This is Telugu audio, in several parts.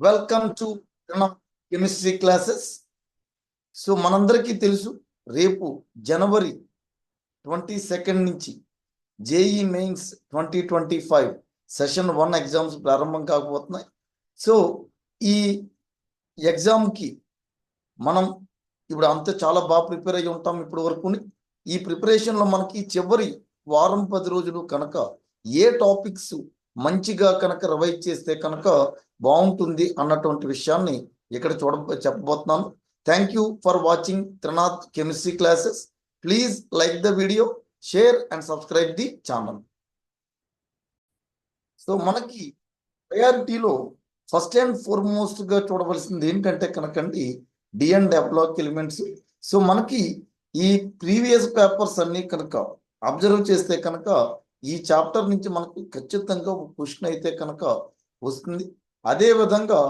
Welcome to chemistry classes. So మనందరికీ తెలుసు, రేపు జనవరి 22 నుంచి జేఈ మెయిన్స్ 2025 సెషన్ 1 ఎగ్జామ్స్ ప్రారంభం కాకపోతున్నాయి. సో ఈ ఎగ్జామ్కి మనం ఇప్పుడు అంతా చాలా బాగా ప్రిపేర్ అయ్యి ఉంటాం ఇప్పటి వరకు. ఈ ప్రిపరేషన్లో మనకి చివరి వారం 10 రోజులు కనుక ఏ టాపిక్స్ మంచిగా కనుక రివైజ్ చేస్తే కనుక బాగుంటుంది అన్నటువంటి విషయాన్ని ఇక్కడ చెప్పబోతున్నాను. Thank you for watching Trinath chemistry classes. Please like the video, share and subscribe the channel. So మనకి ప్రయారిటీలో ఫస్ట్ అండ్ ఫార్మోస్ట్ గా చూడవలసింది ఏంటంటే కనుకండి డి అండ్ డెబ్లాక్ ఎలిమెంట్స్. సో మనకి ఈ ప్రీవియస్ పేపర్స్ అన్ని కనుక అబ్జర్వ్ చేస్తే కనుక ఈ చాప్టర్ నుంచి మనకు ఖచ్చితంగా ఒక క్వశ్చన్ అయితే కనుక వస్తుంది. అదే విధంగా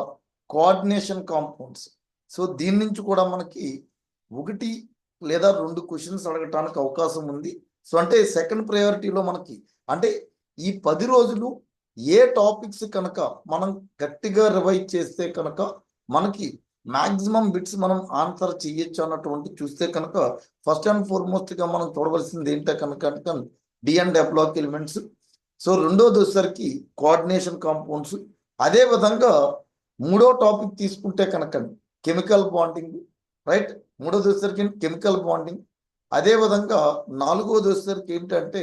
కోఆర్డినేషన్ కాంపౌండ్స్. సో దీని నుంచి కూడా మనకి 1 లేదా 2 క్వశ్చన్స్ అడగటానికి అవకాశం ఉంది. సో అంటే సెకండ్ ప్రయారిటీలో మనకి అంటే ఈ 10 రోజులు ఏ టాపిక్స్ కనుక మనం గట్టిగా రివైజ్ చేస్తే కనుక మనకి మాక్సిమం బిట్స్ మనం ఆన్సర్ చేయొచ్చు అన్నటువంటి చూస్తే కనుక ఫస్ట్ అండ్ ఫార్మోస్ట్ గా మనం చూడవలసింది ఏంటో కనుక డి అండ్ డెబ్లాక్ ఎలిమెంట్స్. సో రెండోది వచ్చేసరికి కోఆర్డినేషన్ కాంపౌండ్స్. అదే విధంగా మూడో టాపిక్ తీసుకుంటే కనుక కెమికల్ బాండింగ్, రైట్? మూడోది వచ్చేసరికి కెమికల్ బాండింగ్. అదే విధంగా నాలుగోది వచ్చేసరికి ఏంటంటే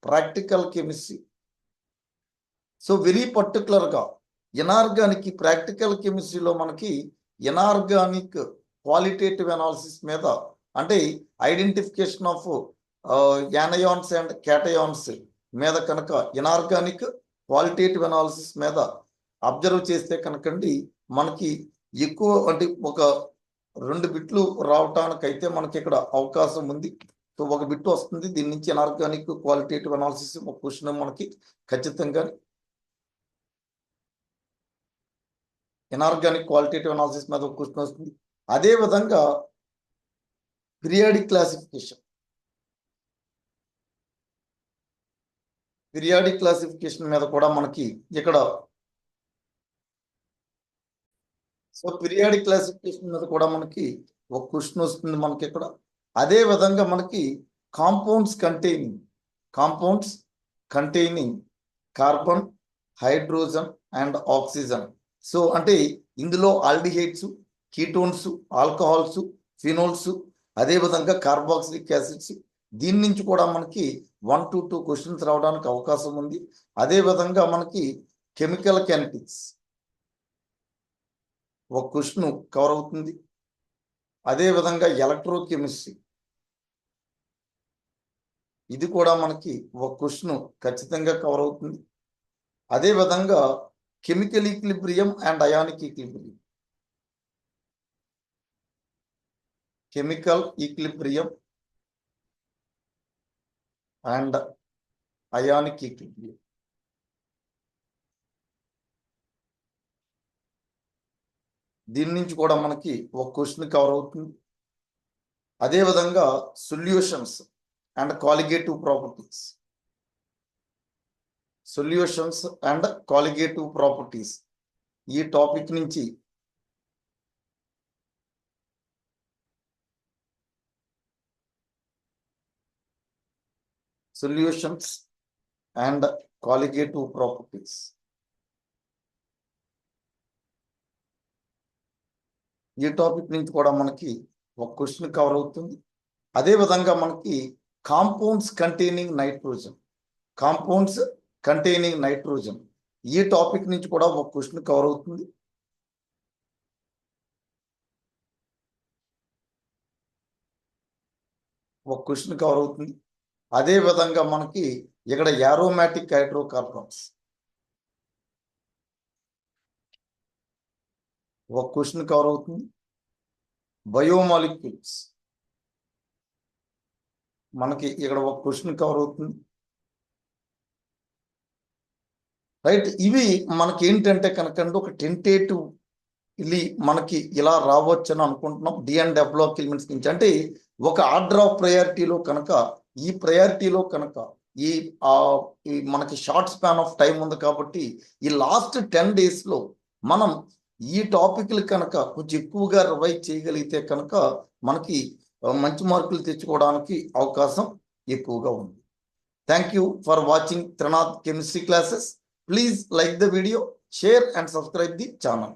ప్రాక్టికల్ కెమిస్ట్రీ. సో వెరీ పర్టికులర్గా ఇనార్గానిక్ ప్రాక్టికల్ కెమిస్ట్రీలో మనకి ఇనార్గానిక్ క్వాలిటేటివ్ అనాలిసిస్ మీద అంటే identification of anions and cations మీద కనుక ఇనార్గానిక్ క్వాలిటేటివ్ అనాలిసిస్ మీద అబ్జర్వ్ చేస్తే కనుకండి మనకి ఎక్కువ అంటే ఒక 2 బిట్లు రావటానికైతే మనకి ఇక్కడ అవకాశం ఉంది. సో ఒక బిట్ వస్తుంది దీని నుంచి ఇనార్గానిక్ క్వాలిటేటివ్ అనాలిసిస్ ఒక క్వశ్చన్ మనకి ఖచ్చితంగా ఇనార్గానిక్ క్వాలిటేటివ్ అనాలిసిస్ మీద ఒక క్వశ్చన్ వస్తుంది. అదే విధంగా పీరియాడిక్ క్లాసిఫికేషన్ మీద కూడా మనకి ఇక్కడ సో పీరియాడిక్ క్లాసిఫికేషన్ మీద కూడా మనకి ఒక క్వశ్చన్ వస్తుంది మనకి ఇక్కడ. అదే విధంగా మనకి compounds containing carbon, hydrogen and oxygen. So అంటే ఇందులో ఆల్డిహైడ్స్, కీటోన్స్, ఆల్కహాల్స్, ఫినోల్స్, అదే విధంగా కార్బాక్సిలిక్ యాసిడ్స్. దీని నుంచి కూడా మనకి 1 to 2 క్వశ్చన్స్ రావడానికి అవకాశం ఉంది. అదే విధంగా మనకి కెమికల్ కైనెటిక్స్ ఒక క్వశ్చన్ కవర్ అవుతుంది. అదే విధంగా ఎలక్ట్రోకెమిస్ట్రీ ఇది కూడా మనకి ఒక క్వశ్చన్ ఖచ్చితంగా కవర్ అవుతుంది. అదే విధంగా chemical equilibrium and ionic equilibrium, and ionic equilibrium. దీని నుంచి కూడా మనకి ఒక క్వశ్చన్ కవర్ అవుతుంది. అదే విధంగా సొల్యూషన్స్ అండ్ కాలిగేటివ్ ప్రాపర్టీస్ ఈ టాపిక్ నుంచి సొల్యూషన్స్ అండ్ కాలిగేటివ్ ప్రాపర్టీస్ ఈ టాపిక్ నుంచి కూడా మనకి ఒక క్వశ్చన్ కవర్ అవుతుంది. అదే విధంగా మనకి కాంపౌండ్స్ కంటైనింగ్ నైట్రోజన్ ఈ టాపిక్ నుంచి కూడా ఒక క్వశ్చన్ కవర్ అవుతుంది. అదే విధంగా మనకి ఇక్కడ యారోమాటిక్ హైడ్రోకార్బన్స్ ఒక క్వశ్చన్ కవర్ అవుతుంది. బయోమాలిక్యూల్స్ మనకి ఇక్కడ ఒక క్వశ్చన్ కవర్ అవుతుంది, రైట్? ఇవి మనకి ఏంటంటే కనుక ఒక టెంటేటివ్ మనకి ఇలా రావచ్చు అని అనుకుంటున్నాం డి అండ్ డెబ్లాక్ ఎలిమెంట్స్ నుంచి. అంటే ఒక ఆర్డర్ ఆఫ్ ప్రయారిటీలో కనుక ఈ ప్రయారిటీలో కనుక ఈ మనకి షార్ట్ స్పాన్ ఆఫ్ టైం ఉంది కాబట్టి ఈ లాస్ట్ 10 days లో మనం ఈ టాపిక్లు కనుక కొంచెం ఎక్కువగా రివైజ్ చేయగలిగితే కనుక మనకి మంచి మార్కులు తెచ్చుకోవడానికి అవకాశం ఎక్కువగా ఉంది. Thank you for watching Trinath chemistry classes. Please like the video, share and subscribe the channel.